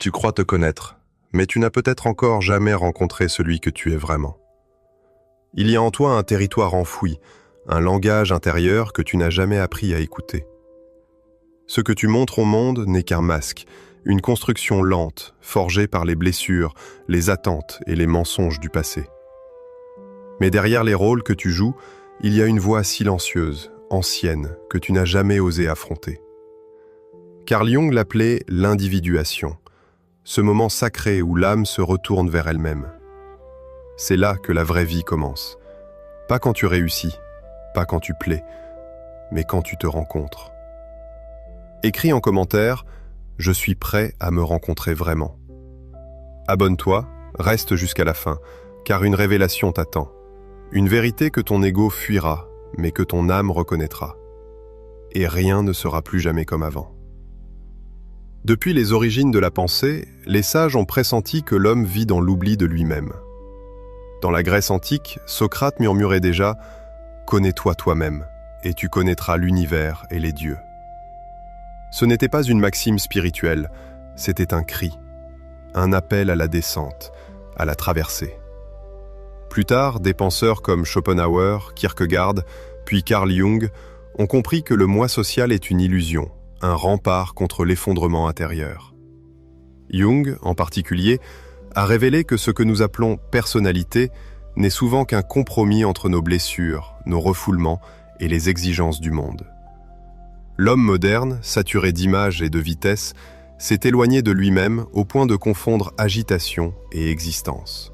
Tu crois te connaître, mais tu n'as peut-être encore jamais rencontré celui que tu es vraiment. Il y a en toi un territoire enfoui, un langage intérieur que tu n'as jamais appris à écouter. Ce que tu montres au monde n'est qu'un masque, une construction lente, forgée par les blessures, les attentes et les mensonges du passé. Mais derrière les rôles que tu joues, il y a une voix silencieuse, ancienne, que tu n'as jamais osé affronter. Carl Jung l'appelait l'individuation, ce moment sacré où l'âme se retourne vers elle-même. C'est là que la vraie vie commence. Pas quand tu réussis, pas quand tu plais, mais quand tu te rencontres. Écris en commentaire « Je suis prêt à me rencontrer vraiment ». Abonne-toi, reste jusqu'à la fin, car une révélation t'attend. Une vérité que ton ego fuira, mais que ton âme reconnaîtra. Et rien ne sera plus jamais comme avant. Depuis les origines de la pensée, les sages ont pressenti que l'homme vit dans l'oubli de lui-même. Dans la Grèce antique, Socrate murmurait déjà « Connais-toi toi-même, et tu connaîtras l'univers et les dieux ». Ce n'était pas une maxime spirituelle, c'était un cri, un appel à la descente, à la traversée. Plus tard, des penseurs comme Schopenhauer, Kierkegaard, puis Carl Jung ont compris que le moi social est une illusion, un rempart contre l'effondrement intérieur. Jung, en particulier, a révélé que ce que nous appelons personnalité n'est souvent qu'un compromis entre nos blessures, nos refoulements et les exigences du monde. L'homme moderne, saturé d'images et de vitesse, s'est éloigné de lui-même au point de confondre agitation et existence.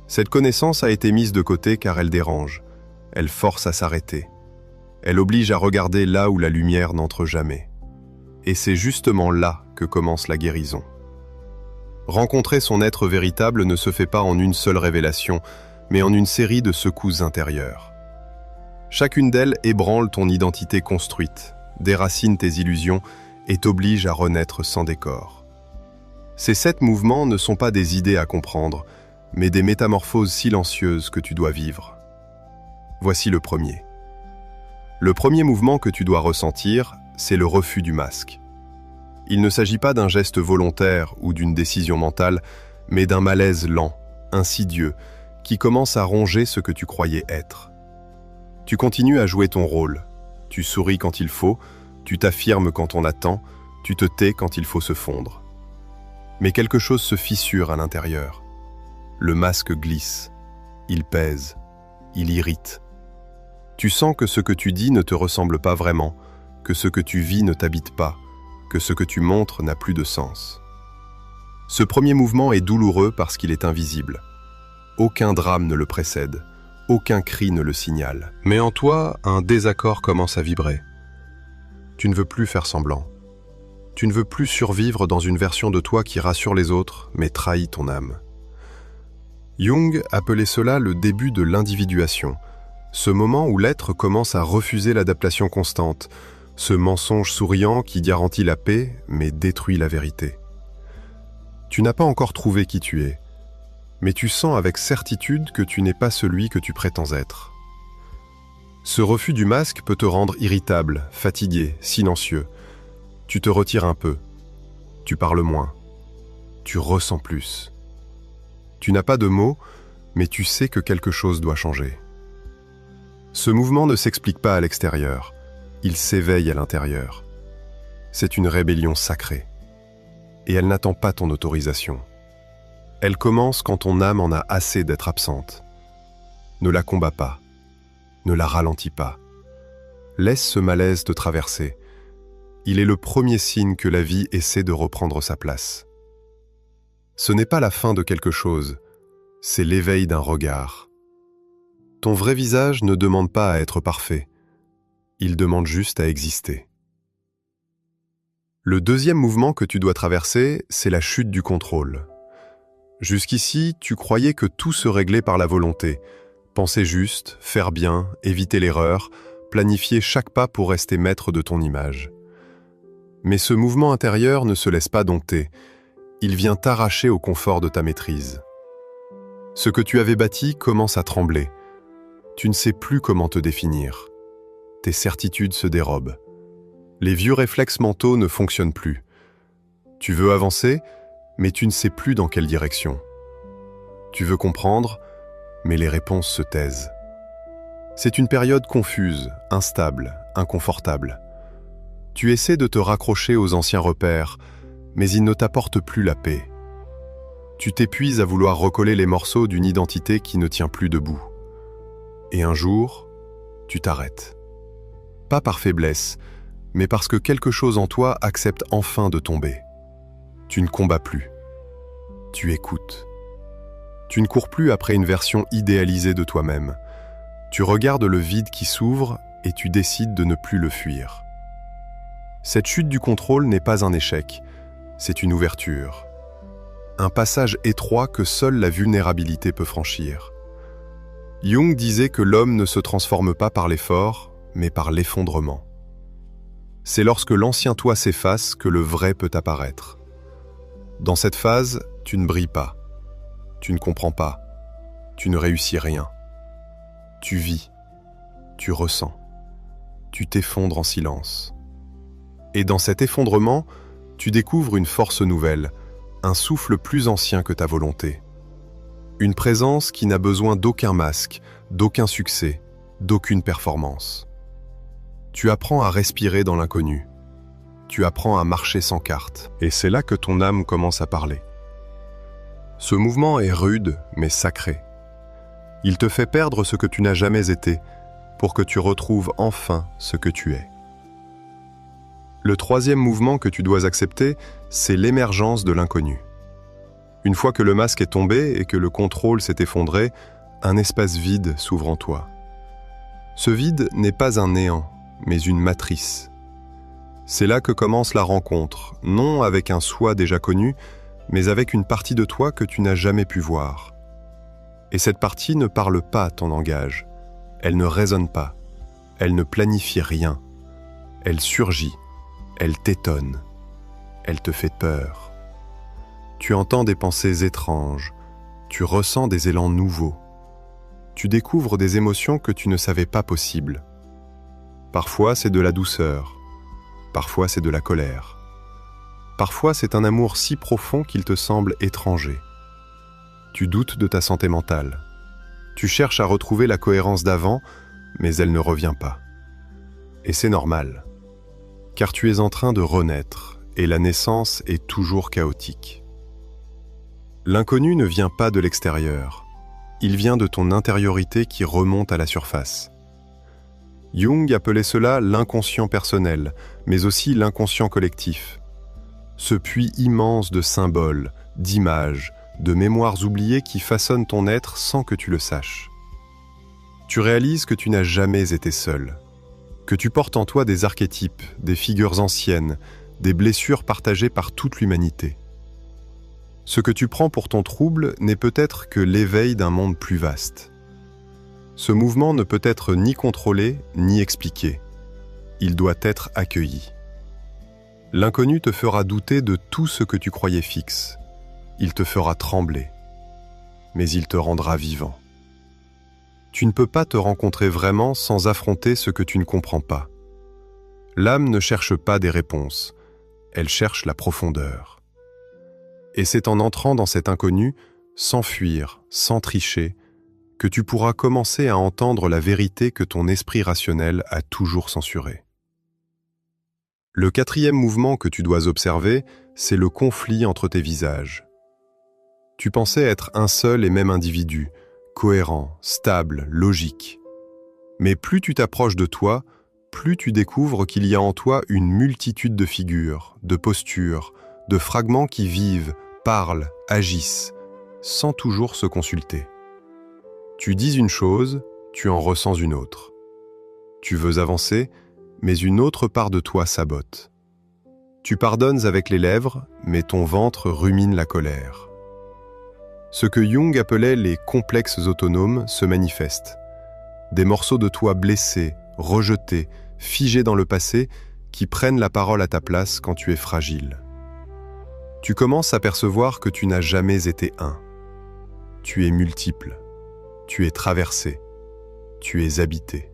Cette connaissance a été mise de côté car elle dérange, elle force à s'arrêter. Elle oblige à regarder là où la lumière n'entre jamais. Et c'est justement là que commence la guérison. Rencontrer son être véritable ne se fait pas en une seule révélation, mais en une série de secousses intérieures. Chacune d'elles ébranle ton identité construite, déracine tes illusions et t'oblige à renaître sans décor. Ces 7 mouvements ne sont pas des idées à comprendre, mais des métamorphoses silencieuses que tu dois vivre. Voici le premier. Le premier mouvement que tu dois ressentir, c'est le refus du masque. Il ne s'agit pas d'un geste volontaire ou d'une décision mentale, mais d'un malaise lent, insidieux, qui commence à ronger ce que tu croyais être. Tu continues à jouer ton rôle. Tu souris quand il faut, tu t'affirmes quand on attend, tu te tais quand il faut se fondre. Mais quelque chose se fissure à l'intérieur. Le masque glisse, il pèse, il irrite. Tu sens que ce que tu dis ne te ressemble pas vraiment, que ce que tu vis ne t'habite pas, que ce que tu montres n'a plus de sens. Ce premier mouvement est douloureux parce qu'il est invisible. Aucun drame ne le précède, aucun cri ne le signale. Mais en toi, un désaccord commence à vibrer. Tu ne veux plus faire semblant. Tu ne veux plus survivre dans une version de toi qui rassure les autres, mais trahit ton âme. Jung appelait cela le début de l'individuation, ce moment où l'être commence à refuser l'adaptation constante, ce mensonge souriant qui garantit la paix, mais détruit la vérité. Tu n'as pas encore trouvé qui tu es, mais tu sens avec certitude que tu n'es pas celui que tu prétends être. Ce refus du masque peut te rendre irritable, fatigué, silencieux. Tu te retires un peu, tu parles moins, tu ressens plus. Tu n'as pas de mots, mais tu sais que quelque chose doit changer. Ce mouvement ne s'explique pas à l'extérieur, il s'éveille à l'intérieur. C'est une rébellion sacrée. Et elle n'attend pas ton autorisation. Elle commence quand ton âme en a assez d'être absente. Ne la combats pas, ne la ralentis pas. Laisse ce malaise te traverser. Il est le premier signe que la vie essaie de reprendre sa place. Ce n'est pas la fin de quelque chose, c'est l'éveil d'un regard. Ton vrai visage ne demande pas à être parfait, il demande juste à exister. Le deuxième mouvement que tu dois traverser, c'est la chute du contrôle. Jusqu'ici, tu croyais que tout se réglait par la volonté. Penser juste, faire bien, éviter l'erreur, planifier chaque pas pour rester maître de ton image. Mais ce mouvement intérieur ne se laisse pas dompter. Il vient t'arracher au confort de ta maîtrise. Ce que tu avais bâti commence à trembler. Tu ne sais plus comment te définir. Tes certitudes se dérobent. Les vieux réflexes mentaux ne fonctionnent plus. Tu veux avancer, mais tu ne sais plus dans quelle direction. Tu veux comprendre, mais les réponses se taisent. C'est une période confuse, instable, inconfortable. Tu essaies de te raccrocher aux anciens repères, mais ils ne t'apportent plus la paix. Tu t'épuises à vouloir recoller les morceaux d'une identité qui ne tient plus debout. Et un jour, tu t'arrêtes. Pas par faiblesse, mais parce que quelque chose en toi accepte enfin de tomber. Tu ne combats plus. Tu écoutes. Tu ne cours plus après une version idéalisée de toi-même. Tu regardes le vide qui s'ouvre et tu décides de ne plus le fuir. Cette chute du contrôle n'est pas un échec, c'est une ouverture. Un passage étroit que seule la vulnérabilité peut franchir. Jung disait que l'homme ne se transforme pas par l'effort, mais par l'effondrement. C'est lorsque l'ancien toi s'efface que le vrai peut apparaître. Dans cette phase, tu ne brilles pas. Tu ne comprends pas. Tu ne réussis rien. Tu vis. Tu ressens. Tu t'effondres en silence. Et dans cet effondrement, tu découvres une force nouvelle, un souffle plus ancien que ta volonté. Une présence qui n'a besoin d'aucun masque, d'aucun succès, d'aucune performance. Tu apprends à respirer dans l'inconnu. Tu apprends à marcher sans carte. Et c'est là que ton âme commence à parler. Ce mouvement est rude, mais sacré. Il te fait perdre ce que tu n'as jamais été, pour que tu retrouves enfin ce que tu es. Le troisième mouvement que tu dois accepter, c'est l'émergence de l'inconnu. Une fois que le masque est tombé et que le contrôle s'est effondré, un espace vide s'ouvre en toi. Ce vide n'est pas un néant, mais une matrice. C'est là que commence la rencontre, non avec un soi déjà connu, mais avec une partie de toi que tu n'as jamais pu voir. Et cette partie ne parle pas ton langage, elle ne raisonne pas, elle ne planifie rien, elle surgit, elle t'étonne, elle te fait peur. Tu entends des pensées étranges, tu ressens des élans nouveaux, tu découvres des émotions que tu ne savais pas possibles. Parfois c'est de la douceur, parfois c'est de la colère. Parfois, c'est un amour si profond qu'il te semble étranger. Tu doutes de ta santé mentale. Tu cherches à retrouver la cohérence d'avant, mais elle ne revient pas. Et c'est normal, car tu es en train de renaître, et la naissance est toujours chaotique. L'inconnu ne vient pas de l'extérieur. Il vient de ton intériorité qui remonte à la surface. Jung appelait cela l'inconscient personnel, mais aussi l'inconscient collectif. Ce puits immense de symboles, d'images, de mémoires oubliées qui façonnent ton être sans que tu le saches. Tu réalises que tu n'as jamais été seul, que tu portes en toi des archétypes, des figures anciennes, des blessures partagées par toute l'humanité. Ce que tu prends pour ton trouble n'est peut-être que l'éveil d'un monde plus vaste. Ce mouvement ne peut être ni contrôlé, ni expliqué. Il doit être accueilli. L'inconnu te fera douter de tout ce que tu croyais fixe. Il te fera trembler, mais il te rendra vivant. Tu ne peux pas te rencontrer vraiment sans affronter ce que tu ne comprends pas. L'âme ne cherche pas des réponses, elle cherche la profondeur. Et c'est en entrant dans cet inconnu, sans fuir, sans tricher, que tu pourras commencer à entendre la vérité que ton esprit rationnel a toujours censurée. Le quatrième mouvement que tu dois observer, c'est le conflit entre tes visages. Tu pensais être un seul et même individu, cohérent, stable, logique. Mais plus tu t'approches de toi, plus tu découvres qu'il y a en toi une multitude de figures, de postures, de fragments qui vivent, parlent, agissent, sans toujours se consulter. Tu dis une chose, tu en ressens une autre. Tu veux avancer, mais une autre part de toi sabote. Tu pardonnes avec les lèvres, mais ton ventre rumine la colère. Ce que Jung appelait les complexes autonomes se manifestent. Des morceaux de toi blessés, rejetés, figés dans le passé, qui prennent la parole à ta place quand tu es fragile. Tu commences à percevoir que tu n'as jamais été un. Tu es multiple. Tu es traversé. Tu es habité.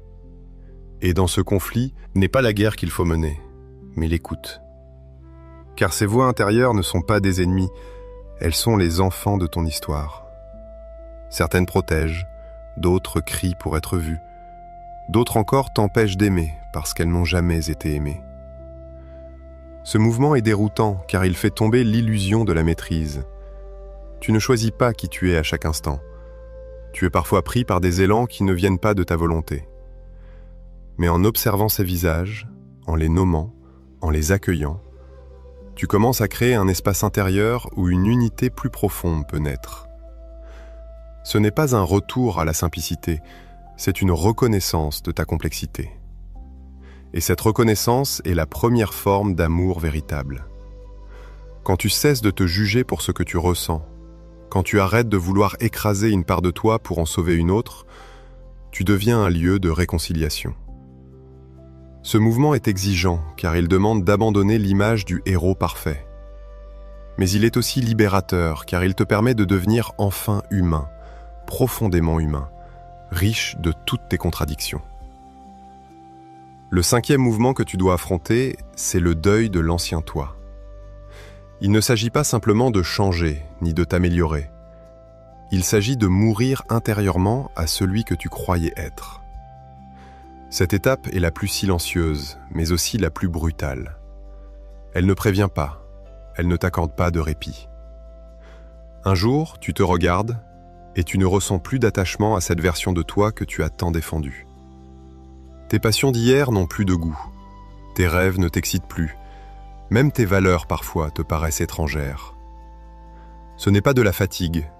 Et dans ce conflit, n'est pas la guerre qu'il faut mener, mais l'écoute. Car ces voix intérieures ne sont pas des ennemis, elles sont les enfants de ton histoire. Certaines protègent, d'autres crient pour être vues, d'autres encore t'empêchent d'aimer parce qu'elles n'ont jamais été aimées. Ce mouvement est déroutant car il fait tomber l'illusion de la maîtrise. Tu ne choisis pas qui tu es à chaque instant. Tu es parfois pris par des élans qui ne viennent pas de ta volonté. Mais en observant ces visages, en les nommant, en les accueillant, tu commences à créer un espace intérieur où une unité plus profonde peut naître. Ce n'est pas un retour à la simplicité, c'est une reconnaissance de ta complexité. Et cette reconnaissance est la première forme d'amour véritable. Quand tu cesses de te juger pour ce que tu ressens, quand tu arrêtes de vouloir écraser une part de toi pour en sauver une autre, tu deviens un lieu de réconciliation. Ce mouvement est exigeant car il demande d'abandonner l'image du héros parfait. Mais il est aussi libérateur car il te permet de devenir enfin humain, profondément humain, riche de toutes tes contradictions. Le 5e mouvement que tu dois affronter, c'est le deuil de l'ancien toi. Il ne s'agit pas simplement de changer ni de t'améliorer. Il s'agit de mourir intérieurement à celui que tu croyais être. Cette étape est la plus silencieuse, mais aussi la plus brutale. Elle ne prévient pas, elle ne t'accorde pas de répit. Un jour, tu te regardes et tu ne ressens plus d'attachement à cette version de toi que tu as tant défendue. Tes passions d'hier n'ont plus de goût, tes rêves ne t'excitent plus, même tes valeurs parfois te paraissent étrangères. Ce n'est pas de la fatigue,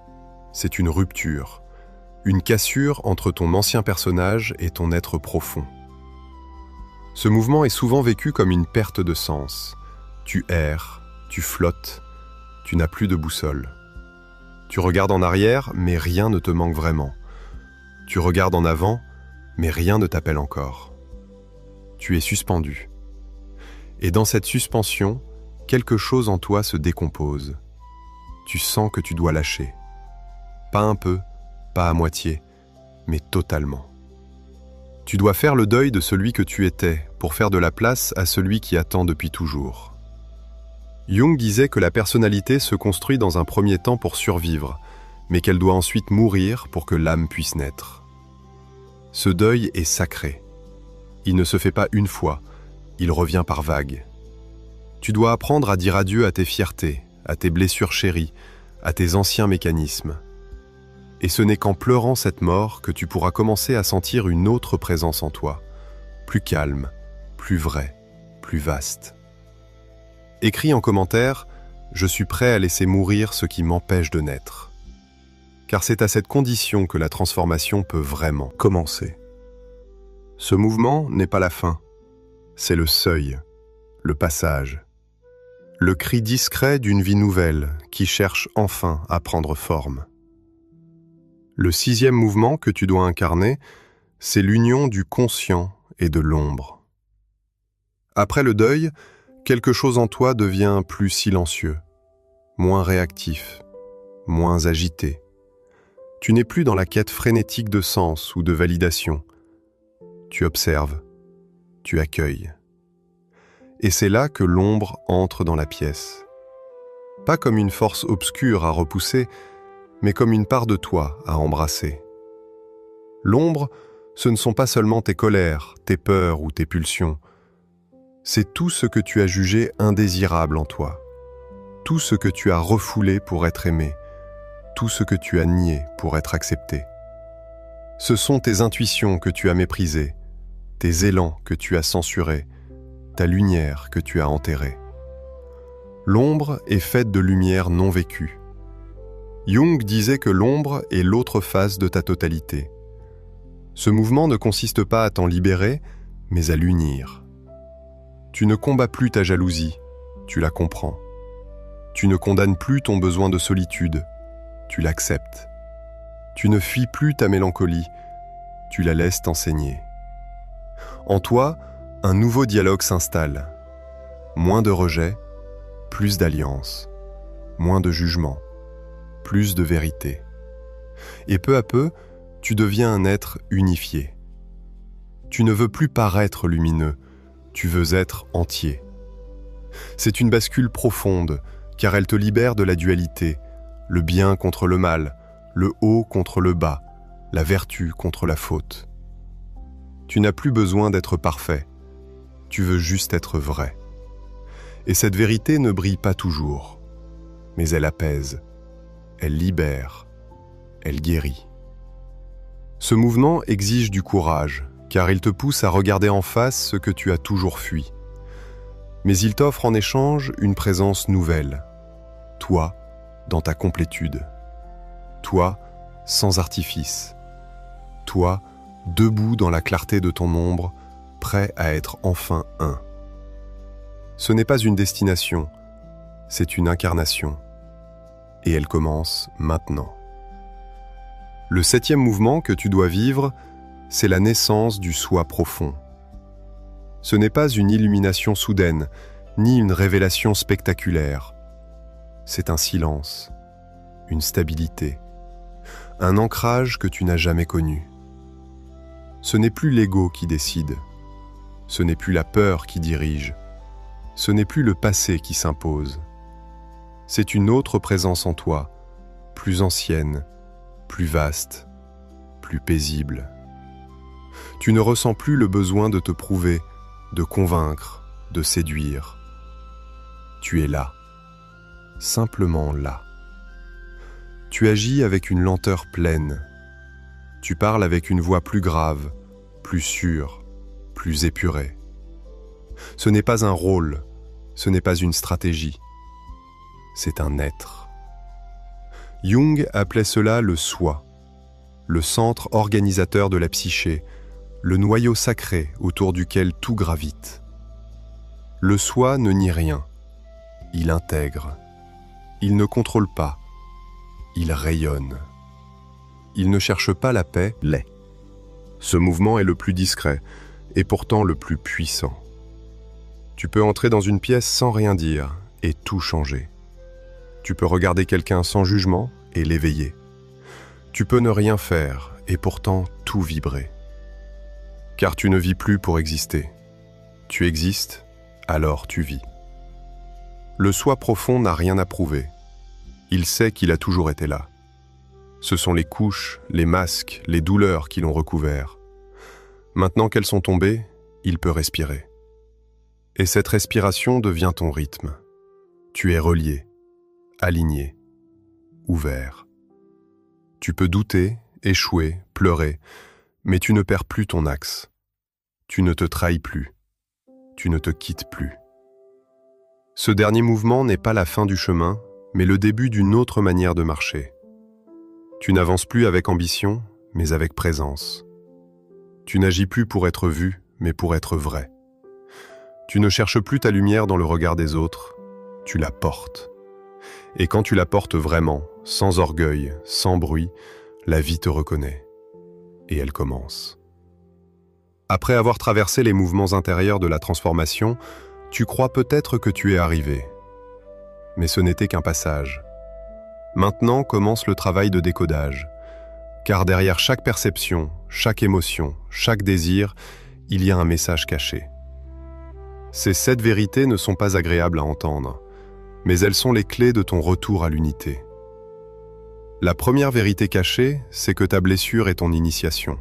c'est une rupture, une cassure entre ton ancien personnage et ton être profond. Ce mouvement est souvent vécu comme une perte de sens. Tu erres, tu flottes, tu n'as plus de boussole. Tu regardes en arrière, mais rien ne te manque vraiment. Tu regardes en avant, mais rien ne t'appelle encore. Tu es suspendu. Et dans cette suspension, quelque chose en toi se décompose. Tu sens que tu dois lâcher. Pas un peu, pas à moitié, mais totalement. Tu dois faire le deuil de celui que tu étais pour faire de la place à celui qui attend depuis toujours. Jung disait que la personnalité se construit dans un premier temps pour survivre, mais qu'elle doit ensuite mourir pour que l'âme puisse naître. Ce deuil est sacré. Il ne se fait pas une fois, il revient par vagues. Tu dois apprendre à dire adieu à tes fiertés, à tes blessures chéries, à tes anciens mécanismes. Et ce n'est qu'en pleurant cette mort que tu pourras commencer à sentir une autre présence en toi, plus calme, plus vraie, plus vaste. Écris en commentaire « Je suis prêt à laisser mourir ce qui m'empêche de naître ». Car c'est à cette condition que la transformation peut vraiment commencer. Ce mouvement n'est pas la fin, c'est le seuil, le passage. Le cri discret d'une vie nouvelle qui cherche enfin à prendre forme. Le 6e mouvement que tu dois incarner, c'est l'union du conscient et de l'ombre. Après le deuil, quelque chose en toi devient plus silencieux, moins réactif, moins agité. Tu n'es plus dans la quête frénétique de sens ou de validation. Tu observes, tu accueilles. Et c'est là que l'ombre entre dans la pièce. Pas comme une force obscure à repousser, mais comme une part de toi à embrasser. L'ombre, ce ne sont pas seulement tes colères, tes peurs ou tes pulsions. C'est tout ce que tu as jugé indésirable en toi, tout ce que tu as refoulé pour être aimé, tout ce que tu as nié pour être accepté. Ce sont tes intuitions que tu as méprisées, tes élans que tu as censurés, ta lumière que tu as enterrée. L'ombre est faite de lumière non vécue. Jung disait que l'ombre est l'autre face de ta totalité. Ce mouvement ne consiste pas à t'en libérer, mais à l'unir. Tu ne combats plus ta jalousie, tu la comprends. Tu ne condamnes plus ton besoin de solitude, tu l'acceptes. Tu ne fuis plus ta mélancolie, tu la laisses t'enseigner. En toi, un nouveau dialogue s'installe. Moins de rejet, plus d'alliance, moins de jugement, plus de vérité. Et peu à peu, tu deviens un être unifié. Tu ne veux plus paraître lumineux, tu veux être entier. C'est une bascule profonde, car elle te libère de la dualité, le bien contre le mal, le haut contre le bas, la vertu contre la faute. Tu n'as plus besoin d'être parfait, tu veux juste être vrai. Et cette vérité ne brille pas toujours, mais elle apaise, elle libère, elle guérit. Ce mouvement exige du courage, car il te pousse à regarder en face ce que tu as toujours fui. Mais il t'offre en échange une présence nouvelle. Toi, dans ta complétude. Toi, sans artifice. Toi, debout dans la clarté de ton ombre, prêt à être enfin un. Ce n'est pas une destination, c'est une incarnation. Et elle commence maintenant. Le 7e mouvement que tu dois vivre, c'est la naissance du soi profond. Ce n'est pas une illumination soudaine, ni une révélation spectaculaire. C'est un silence, une stabilité, un ancrage que tu n'as jamais connu. Ce n'est plus l'ego qui décide, ce n'est plus la peur qui dirige, ce n'est plus le passé qui s'impose. C'est une autre présence en toi, plus ancienne, plus vaste, plus paisible. Tu ne ressens plus le besoin de te prouver, de convaincre, de séduire. Tu es là, simplement là. Tu agis avec une lenteur pleine. Tu parles avec une voix plus grave, plus sûre, plus épurée. Ce n'est pas un rôle, ce n'est pas une stratégie. C'est un être. Jung appelait cela le soi, le centre organisateur de la psyché, le noyau sacré autour duquel tout gravite. Le soi ne nie rien, il intègre, il ne contrôle pas, il rayonne. Il ne cherche pas la paix, l'est. Ce mouvement est le plus discret et pourtant le plus puissant. Tu peux entrer dans une pièce sans rien dire et tout changer. Tu peux regarder quelqu'un sans jugement et l'éveiller. Tu peux ne rien faire et pourtant tout vibrer. Car tu ne vis plus pour exister. Tu existes, alors tu vis. Le soi profond n'a rien à prouver. Il sait qu'il a toujours été là. Ce sont les couches, les masques, les douleurs qui l'ont recouvert. Maintenant qu'elles sont tombées, il peut respirer. Et cette respiration devient ton rythme. Tu es relié, aligné, ouvert. Tu peux douter, échouer, pleurer, mais tu ne perds plus ton axe. Tu ne te trahis plus. Tu ne te quittes plus. Ce dernier mouvement n'est pas la fin du chemin, mais le début d'une autre manière de marcher. Tu n'avances plus avec ambition, mais avec présence. Tu n'agis plus pour être vu, mais pour être vrai. Tu ne cherches plus ta lumière dans le regard des autres, tu la portes. Et quand tu la portes vraiment, sans orgueil, sans bruit, la vie te reconnaît. Et elle commence. Après avoir traversé les mouvements intérieurs de la transformation, tu crois peut-être que tu es arrivé. Mais ce n'était qu'un passage. Maintenant commence le travail de décodage. Car derrière chaque perception, chaque émotion, chaque désir, il y a un message caché. Ces 7 vérités ne sont pas agréables à entendre, mais elles sont les clés de ton retour à l'unité. La première vérité cachée, c'est que ta blessure est ton initiation.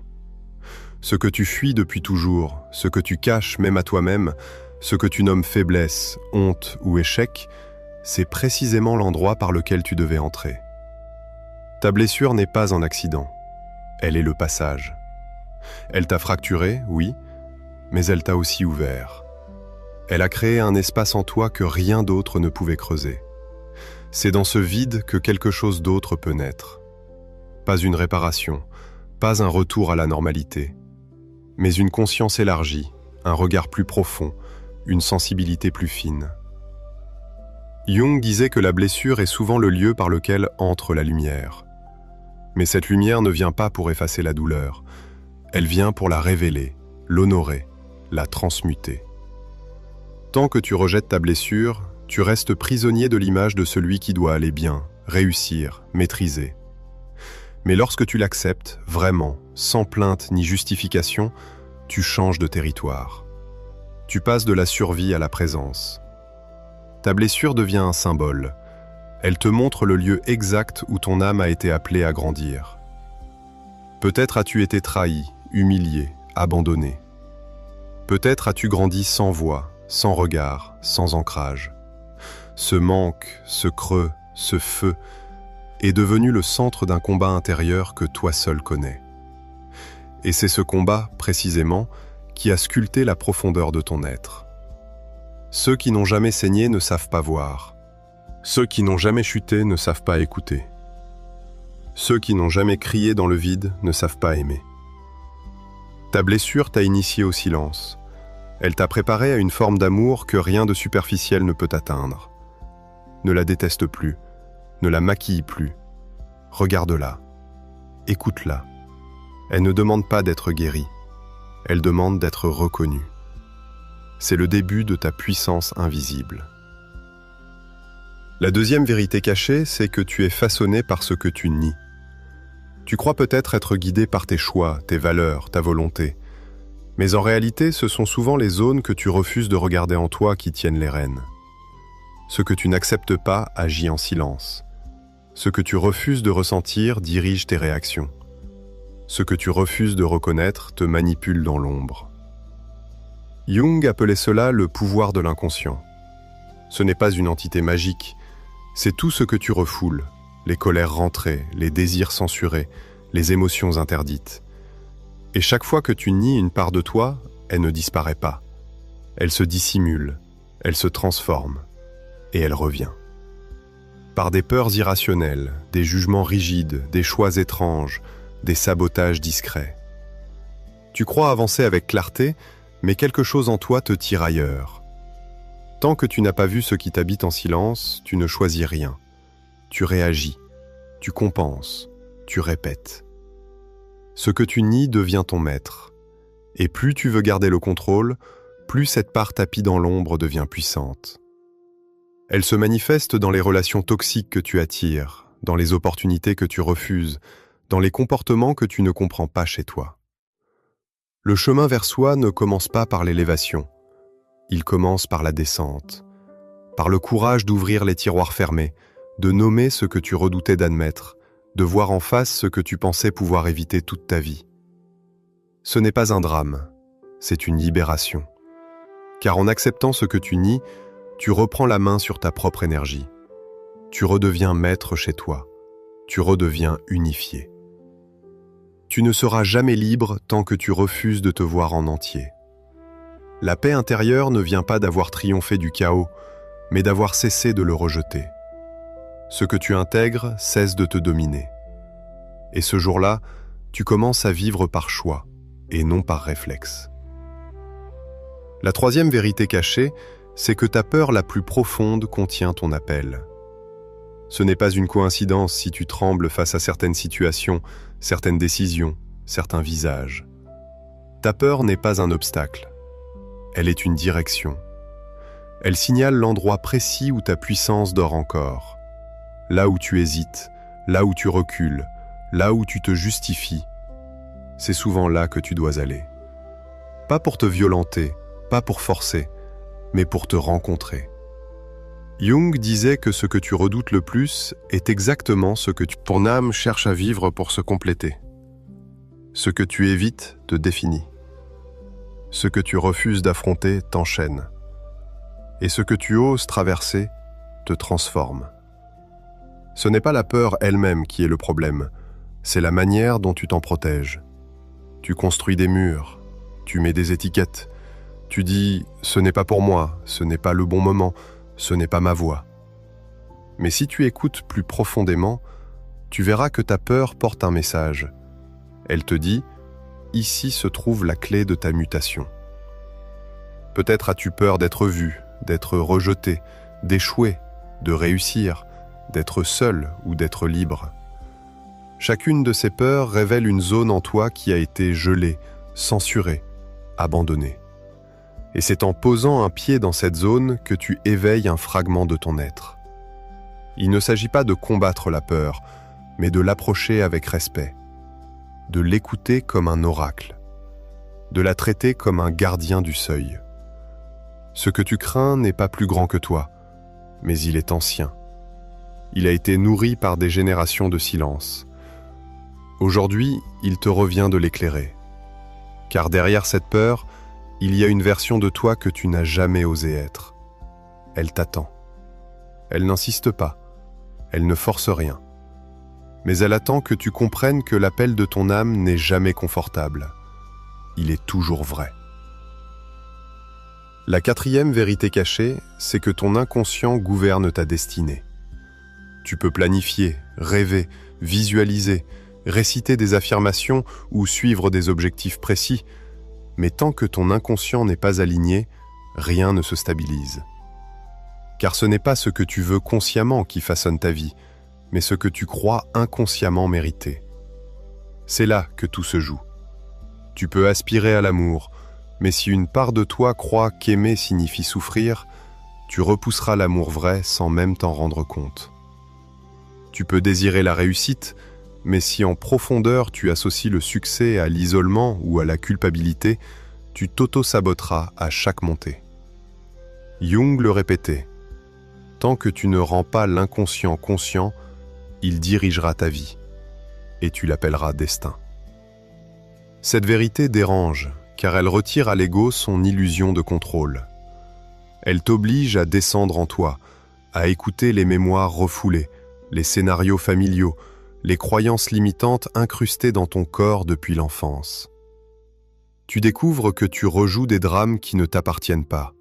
Ce que tu fuis depuis toujours, ce que tu caches même à toi-même, ce que tu nommes faiblesse, honte ou échec, c'est précisément l'endroit par lequel tu devais entrer. Ta blessure n'est pas un accident, elle est le passage. Elle t'a fracturé, oui, mais elle t'a aussi ouvert. Elle a créé un espace en toi que rien d'autre ne pouvait creuser. C'est dans ce vide que quelque chose d'autre peut naître. Pas une réparation, pas un retour à la normalité, mais une conscience élargie, un regard plus profond, une sensibilité plus fine. Jung disait que la blessure est souvent le lieu par lequel entre la lumière. Mais cette lumière ne vient pas pour effacer la douleur, elle vient pour la révéler, l'honorer, la transmuter. Tant que tu rejettes ta blessure, tu restes prisonnier de l'image de celui qui doit aller bien, réussir, maîtriser. Mais lorsque tu l'acceptes, vraiment, sans plainte ni justification, tu changes de territoire. Tu passes de la survie à la présence. Ta blessure devient un symbole. Elle te montre le lieu exact où ton âme a été appelée à grandir. Peut-être as-tu été trahi, humilié, abandonné. Peut-être as-tu grandi sans voix, sans regard, sans ancrage. Ce manque, ce creux, ce feu est devenu le centre d'un combat intérieur que toi seul connais. Et c'est ce combat, précisément, qui a sculpté la profondeur de ton être. Ceux qui n'ont jamais saigné ne savent pas voir. Ceux qui n'ont jamais chuté ne savent pas écouter. Ceux qui n'ont jamais crié dans le vide ne savent pas aimer. Ta blessure t'a initié au silence. Elle t'a préparé à une forme d'amour que rien de superficiel ne peut atteindre. Ne la déteste plus, ne la maquille plus. Regarde-la, écoute-la. Elle ne demande pas d'être guérie, elle demande d'être reconnue. C'est le début de ta puissance invisible. La deuxième vérité cachée, c'est que tu es façonné par ce que tu nies. Tu crois peut-être être guidé par tes choix, tes valeurs, ta volonté. Mais en réalité, ce sont souvent les zones que tu refuses de regarder en toi qui tiennent les rênes. Ce que tu n'acceptes pas agit en silence. Ce que tu refuses de ressentir dirige tes réactions. Ce que tu refuses de reconnaître te manipule dans l'ombre. Jung appelait cela le pouvoir de l'inconscient. Ce n'est pas une entité magique, c'est tout ce que tu refoules, les colères rentrées, les désirs censurés, les émotions interdites. Et chaque fois que tu nies une part de toi, elle ne disparaît pas. Elle se dissimule, elle se transforme, et elle revient. Par des peurs irrationnelles, des jugements rigides, des choix étranges, des sabotages discrets. Tu crois avancer avec clarté, mais quelque chose en toi te tire ailleurs. Tant que tu n'as pas vu ce qui t'habite en silence, tu ne choisis rien. Tu réagis, tu compenses, tu répètes. Ce que tu nies devient ton maître. Et plus tu veux garder le contrôle, plus cette part tapie dans l'ombre devient puissante. Elle se manifeste dans les relations toxiques que tu attires, dans les opportunités que tu refuses, dans les comportements que tu ne comprends pas chez toi. Le chemin vers soi ne commence pas par l'élévation. Il commence par la descente, par le courage d'ouvrir les tiroirs fermés, de nommer ce que tu redoutais d'admettre, de voir en face ce que tu pensais pouvoir éviter toute ta vie. Ce n'est pas un drame, c'est une libération. Car en acceptant ce que tu nies, tu reprends la main sur ta propre énergie. Tu redeviens maître chez toi. Tu redeviens unifié. Tu ne seras jamais libre tant que tu refuses de te voir en entier. La paix intérieure ne vient pas d'avoir triomphé du chaos, mais d'avoir cessé de le rejeter. Ce que tu intègres cesse de te dominer. Et ce jour-là, tu commences à vivre par choix et non par réflexe. La troisième vérité cachée, c'est que ta peur la plus profonde contient ton appel. Ce n'est pas une coïncidence si tu trembles face à certaines situations, certaines décisions, certains visages. Ta peur n'est pas un obstacle. Elle est une direction. Elle signale l'endroit précis où ta puissance dort encore. Là où tu hésites, là où tu recules, là où tu te justifies. C'est souvent là que tu dois aller. Pas pour te violenter, pas pour forcer, mais pour te rencontrer. Jung disait que ce que tu redoutes le plus est exactement ce que ton âme cherche à vivre pour se compléter. Ce que tu évites te définit. Ce que tu refuses d'affronter t'enchaîne. Et ce que tu oses traverser te transforme. Ce n'est pas la peur elle-même qui est le problème, c'est la manière dont tu t'en protèges. Tu construis des murs, tu mets des étiquettes, tu dis « ce n'est pas pour moi, ce n'est pas le bon moment, ce n'est pas ma voie ». Mais si tu écoutes plus profondément, tu verras que ta peur porte un message. Elle te dit « ici se trouve la clé de ta mutation ». Peut-être as-tu peur d'être vu, d'être rejeté, d'échouer, de réussir, d'être seul ou d'être libre. Chacune de ces peurs révèle une zone en toi qui a été gelée, censurée, abandonnée. Et c'est en posant un pied dans cette zone que tu éveilles un fragment de ton être. Il ne s'agit pas de combattre la peur, mais de l'approcher avec respect, de l'écouter comme un oracle, de la traiter comme un gardien du seuil. Ce que tu crains n'est pas plus grand que toi, mais il est ancien. Il a été nourri par des générations de silence. Aujourd'hui, il te revient de l'éclairer. Car derrière cette peur, il y a une version de toi que tu n'as jamais osé être. Elle t'attend. Elle n'insiste pas. Elle ne force rien. Mais elle attend que tu comprennes que l'appel de ton âme n'est jamais confortable. Il est toujours vrai. La quatrième vérité cachée, c'est que ton inconscient gouverne ta destinée. Tu peux planifier, rêver, visualiser, réciter des affirmations ou suivre des objectifs précis, mais tant que ton inconscient n'est pas aligné, rien ne se stabilise. Car ce n'est pas ce que tu veux consciemment qui façonne ta vie, mais ce que tu crois inconsciemment mériter. C'est là que tout se joue. Tu peux aspirer à l'amour, mais si une part de toi croit qu'aimer signifie souffrir, tu repousseras l'amour vrai sans même t'en rendre compte. Tu peux désirer la réussite, mais si en profondeur tu associes le succès à l'isolement ou à la culpabilité, tu t'auto-saboteras à chaque montée. Jung le répétait, « Tant que tu ne rends pas l'inconscient conscient, il dirigera ta vie, et tu l'appelleras destin. » Cette vérité dérange, car elle retire à l'ego son illusion de contrôle. Elle t'oblige à descendre en toi, à écouter les mémoires refoulées, les scénarios familiaux, les croyances limitantes incrustées dans ton corps depuis l'enfance. Tu découvres que tu rejoues des drames qui ne t'appartiennent pas,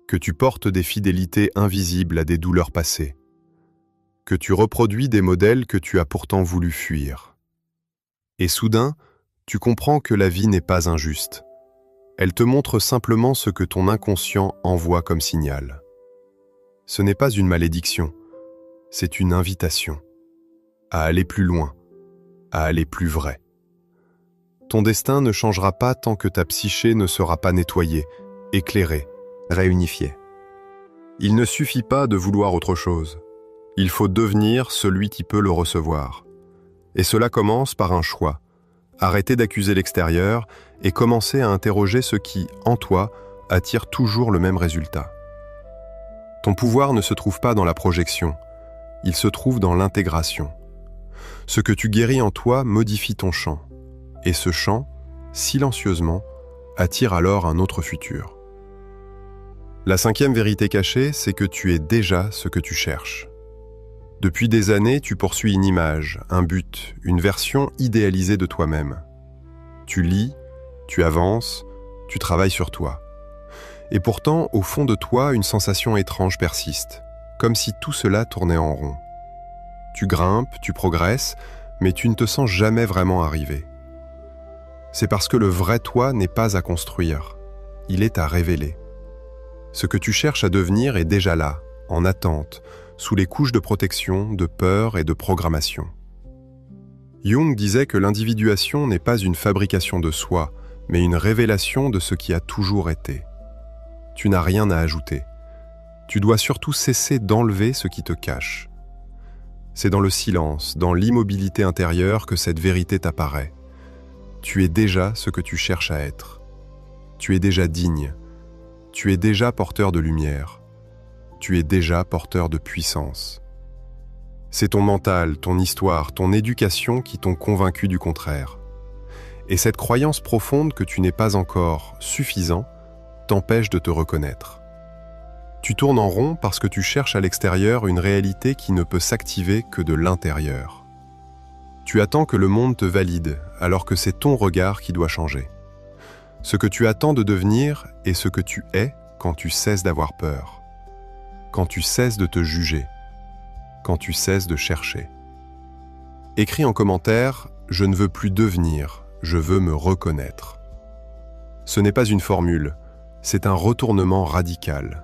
que tu portes des fidélités invisibles à des douleurs passées, que tu reproduis des modèles que tu as pourtant voulu fuir. Et soudain, tu comprends que la vie n'est pas injuste. Elle te montre simplement ce que ton inconscient envoie comme signal. Ce n'est pas une malédiction, c'est une invitation à aller plus loin, à aller plus vrai. Ton destin ne changera pas tant que ta psyché ne sera pas nettoyée, éclairée, réunifiée. Il ne suffit pas de vouloir autre chose. Il faut devenir celui qui peut le recevoir. Et cela commence par un choix. Arrêter d'accuser l'extérieur et commencer à interroger ce qui, en toi, attire toujours le même résultat. Ton pouvoir ne se trouve pas dans la projection, il se trouve dans l'intégration. Ce que tu guéris en toi modifie ton champ, et ce champ, silencieusement, attire alors un autre futur. La cinquième vérité cachée, c'est que tu es déjà ce que tu cherches. Depuis des années, tu poursuis une image, un but, une version idéalisée de toi-même. Tu lis, tu avances, tu travailles sur toi. Et pourtant, au fond de toi, une sensation étrange persiste, comme si tout cela tournait en rond. Tu grimpes, tu progresses, mais tu ne te sens jamais vraiment arriver. C'est parce que le vrai toi n'est pas à construire, il est à révéler. Ce que tu cherches à devenir est déjà là, en attente, sous les couches de protection, de peur et de programmation. Jung disait que l'individuation n'est pas une fabrication de soi, mais une révélation de ce qui a toujours été. Tu n'as rien à ajouter. Tu dois surtout cesser d'enlever ce qui te cache. C'est dans le silence, dans l'immobilité intérieure que cette vérité t'apparaît. Tu es déjà ce que tu cherches à être. Tu es déjà digne. Tu es déjà porteur de lumière. Tu es déjà porteur de puissance. C'est ton mental, ton histoire, ton éducation qui t'ont convaincu du contraire. Et cette croyance profonde que tu n'es pas encore suffisant t'empêche de te reconnaître. Tu tournes en rond parce que tu cherches à l'extérieur une réalité qui ne peut s'activer que de l'intérieur. Tu attends que le monde te valide, alors que c'est ton regard qui doit changer. Ce que tu attends de devenir est ce que tu es quand tu cesses d'avoir peur, quand tu cesses de te juger, quand tu cesses de chercher. Écris en commentaire « Je ne veux plus devenir, je veux me reconnaître ». Ce n'est pas une formule, c'est un retournement radical.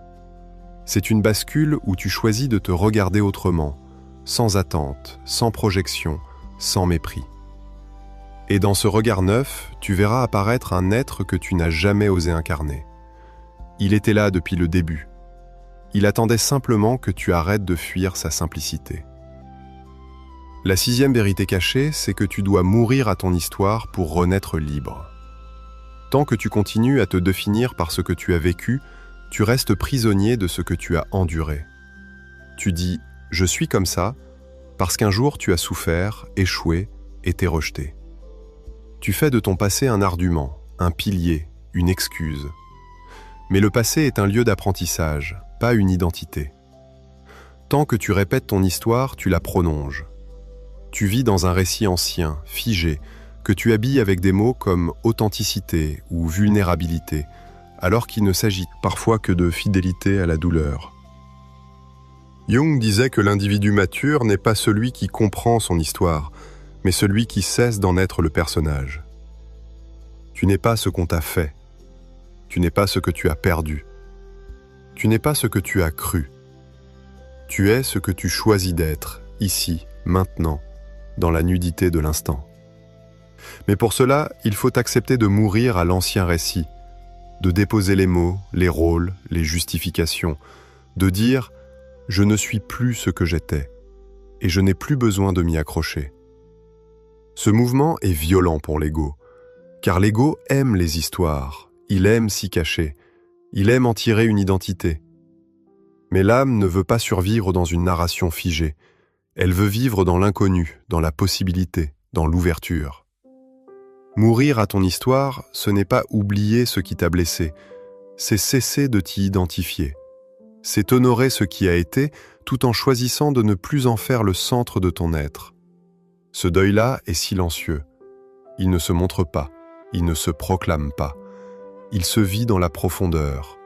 C'est une bascule où tu choisis de te regarder autrement, sans attente, sans projection, sans mépris. Et dans ce regard neuf, tu verras apparaître un être que tu n'as jamais osé incarner. Il était là depuis le début. Il attendait simplement que tu arrêtes de fuir sa simplicité. La sixième vérité cachée, c'est que tu dois mourir à ton histoire pour renaître libre. Tant que tu continues à te définir par ce que tu as vécu, tu restes prisonnier de ce que tu as enduré. Tu dis « Je suis comme ça parce qu'un jour tu as souffert, échoué, été rejeté. Tu fais de ton passé un argument, un pilier, une excuse. Mais le passé est un lieu d'apprentissage, pas une identité. Tant que tu répètes ton histoire, tu la prolonges. Tu vis dans un récit ancien, figé, que tu habilles avec des mots comme authenticité ou vulnérabilité, alors qu'il ne s'agit parfois que de fidélité à la douleur. Jung disait que l'individu mature n'est pas celui qui comprend son histoire, mais celui qui cesse d'en être le personnage. Tu n'es pas ce qu'on t'a fait. Tu n'es pas ce que tu as perdu. Tu n'es pas ce que tu as cru. Tu es ce que tu choisis d'être, ici, maintenant, dans la nudité de l'instant. Mais pour cela, il faut accepter de mourir à l'ancien récit, de déposer les mots, les rôles, les justifications, de dire « je ne suis plus ce que j'étais » et je n'ai plus besoin de m'y accrocher. Ce mouvement est violent pour l'ego, car l'ego aime les histoires, il aime s'y cacher, il aime en tirer une identité. Mais l'âme ne veut pas survivre dans une narration figée, elle veut vivre dans l'inconnu, dans la possibilité, dans l'ouverture. Mourir à ton histoire, ce n'est pas oublier ce qui t'a blessé, c'est cesser de t'y identifier. C'est honorer ce qui a été tout en choisissant de ne plus en faire le centre de ton être. Ce deuil-là est silencieux. Il ne se montre pas, il ne se proclame pas. Il se vit dans la profondeur.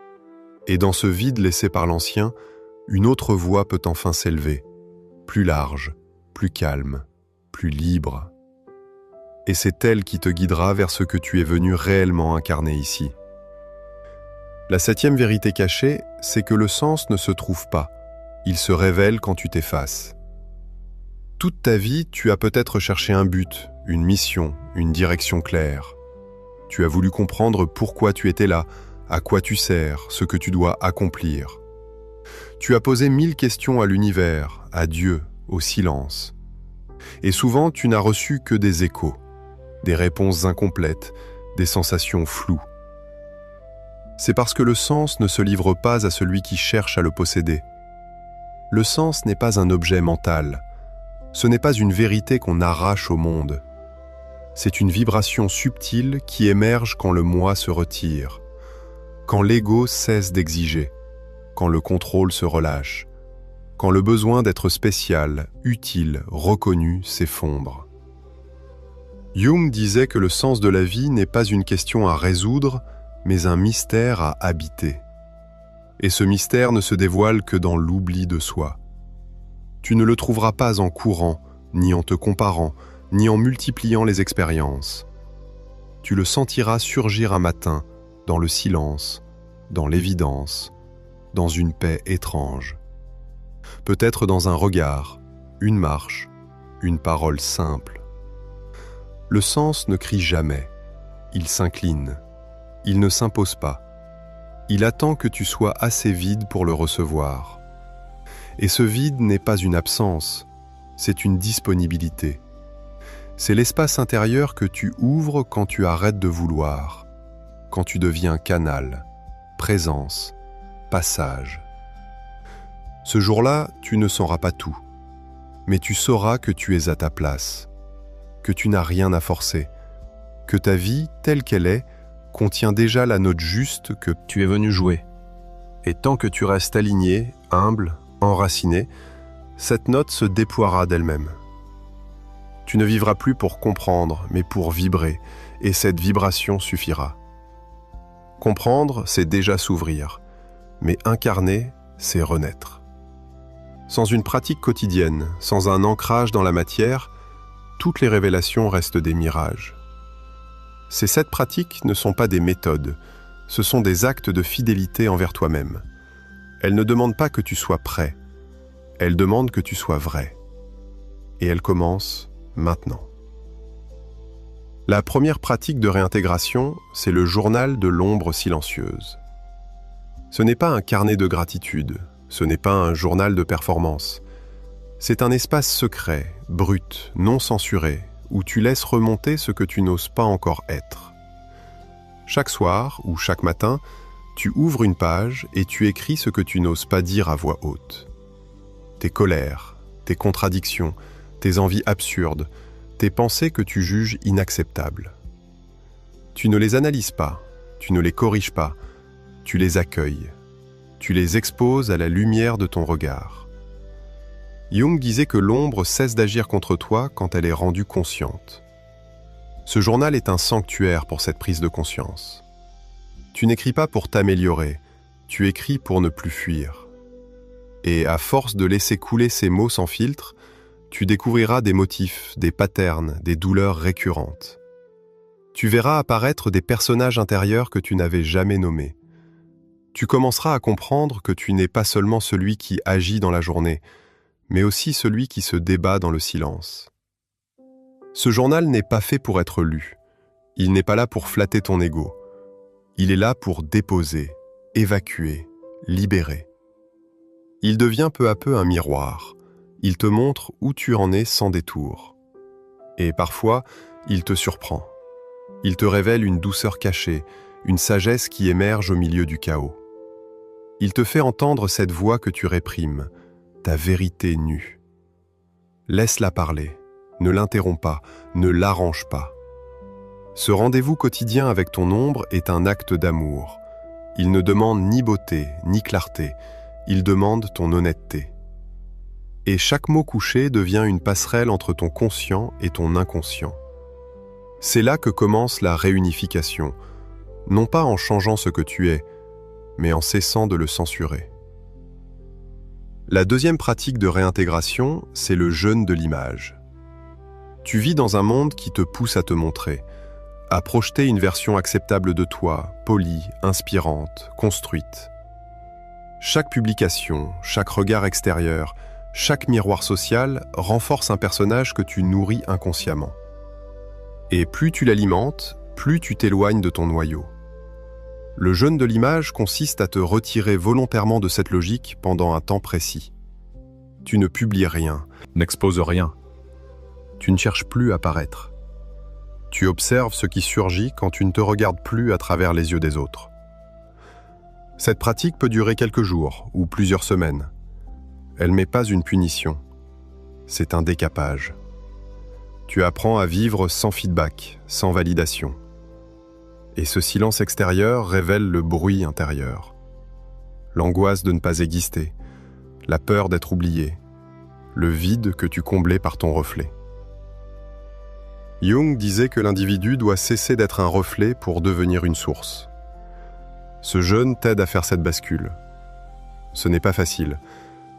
Et dans ce vide laissé par l'ancien, une autre voix peut enfin s'élever, plus large, plus calme, plus libre. Et c'est elle qui te guidera vers ce que tu es venu réellement incarner ici. La 7e vérité cachée, c'est que le sens ne se trouve pas. Il se révèle quand tu t'effaces. Toute ta vie, tu as peut-être cherché un but, une mission, une direction claire. Tu as voulu comprendre pourquoi tu étais là, à quoi tu sers, ce que tu dois accomplir. Tu as posé 1000 questions à l'univers, à Dieu, au silence. Et souvent, tu n'as reçu que des échos, des réponses incomplètes, des sensations floues. C'est parce que le sens ne se livre pas à celui qui cherche à le posséder. Le sens n'est pas un objet mental. Ce n'est pas une vérité qu'on arrache au monde. C'est une vibration subtile qui émerge quand le moi se retire, quand l'ego cesse d'exiger, quand le contrôle se relâche, quand le besoin d'être spécial, utile, reconnu s'effondre. Jung disait que le sens de la vie n'est pas une question à résoudre, mais un mystère à habiter. Et ce mystère ne se dévoile que dans l'oubli de soi. Tu ne le trouveras pas en courant, ni en te comparant, ni en multipliant les expériences. Tu le sentiras surgir un matin, dans le silence, dans l'évidence, dans une paix étrange. Peut-être dans un regard, une marche, une parole simple. Le sens ne crie jamais, il s'incline, il ne s'impose pas. Il attend que tu sois assez vide pour le recevoir. Et ce vide n'est pas une absence, c'est une disponibilité. C'est l'espace intérieur que tu ouvres quand tu arrêtes de vouloir, quand tu deviens canal, présence, passage. Ce jour-là, tu ne sauras pas tout, mais tu sauras que tu es à ta place, que tu n'as rien à forcer, que ta vie, telle qu'elle est, contient déjà la note juste que tu es venu jouer. Et tant que tu restes aligné, humble, enraciné, cette note se déploiera d'elle-même. Tu ne vivras plus pour comprendre, mais pour vibrer, et cette vibration suffira. Comprendre, c'est déjà s'ouvrir, mais incarner, c'est renaître. Sans une pratique quotidienne, sans un ancrage dans la matière, toutes les révélations restent des mirages. Ces 7 pratiques ne sont pas des méthodes, ce sont des actes de fidélité envers toi-même. Elles ne demandent pas que tu sois prêt, elles demandent que tu sois vrai. Et elles commencent maintenant. La première pratique de réintégration, c'est le journal de l'ombre silencieuse. Ce n'est pas un carnet de gratitude, ce n'est pas un journal de performance. C'est un espace secret, brut, non censuré, où tu laisses remonter ce que tu n'oses pas encore être. Chaque soir ou chaque matin, tu ouvres une page et tu écris ce que tu n'oses pas dire à voix haute. tes colères, tes contradictions, tes envies absurdes, tes pensées que tu juges inacceptables. Tu ne les analyses pas, tu ne les corriges pas, tu les accueilles, tu les exposes à la lumière de ton regard. Jung disait que l'ombre cesse d'agir contre toi quand elle est rendue consciente. Ce journal est un sanctuaire pour cette prise de conscience. Tu n'écris pas pour t'améliorer, tu écris pour ne plus fuir. Et à force de laisser couler ces mots sans filtre, tu découvriras des motifs, des patterns, des douleurs récurrentes. Tu verras apparaître des personnages intérieurs que tu n'avais jamais nommés. Tu commenceras à comprendre que tu n'es pas seulement celui qui agit dans la journée, mais aussi celui qui se débat dans le silence. Ce journal n'est pas fait pour être lu. Il n'est pas là pour flatter ton ego. Il est là pour déposer, évacuer, libérer. Il devient peu à peu un miroir. Il te montre où tu en es sans détour. Et parfois, il te surprend. Il te révèle une douceur cachée, une sagesse qui émerge au milieu du chaos. Il te fait entendre cette voix que tu réprimes, ta vérité nue. Laisse-la parler, ne l'interromps pas, ne l'arrange pas. Ce rendez-vous quotidien avec ton ombre est un acte d'amour. Il ne demande ni beauté, ni clarté, il demande ton honnêteté. Et chaque mot couché devient une passerelle entre ton conscient et ton inconscient. C'est là que commence la réunification, non pas en changeant ce que tu es, mais en cessant de le censurer. La deuxième pratique de réintégration, c'est le jeûne de l'image. Tu vis dans un monde qui te pousse à te montrer, à projeter une version acceptable de toi, polie, inspirante, construite. Chaque publication, chaque regard extérieur, chaque miroir social renforce un personnage que tu nourris inconsciemment. Et plus tu l'alimentes, plus tu t'éloignes de ton noyau. Le jeûne de l'image consiste à te retirer volontairement de cette logique pendant un temps précis. Tu ne publies rien, N'expose rien. tu ne cherches plus à paraître. Tu observes ce qui surgit quand tu ne te regardes plus à travers les yeux des autres. Cette pratique peut durer quelques jours ou plusieurs semaines. Elle n'est pas une punition, c'est un décapage. Tu apprends à vivre sans feedback, sans validation. Et ce silence extérieur révèle le bruit intérieur. L'angoisse de ne pas exister, la peur d'être oublié, le vide que tu comblais par ton reflet. Jung disait que l'individu doit cesser d'être un reflet pour devenir une source. Ce jeûne t'aide à faire cette bascule. Ce n'est pas facile.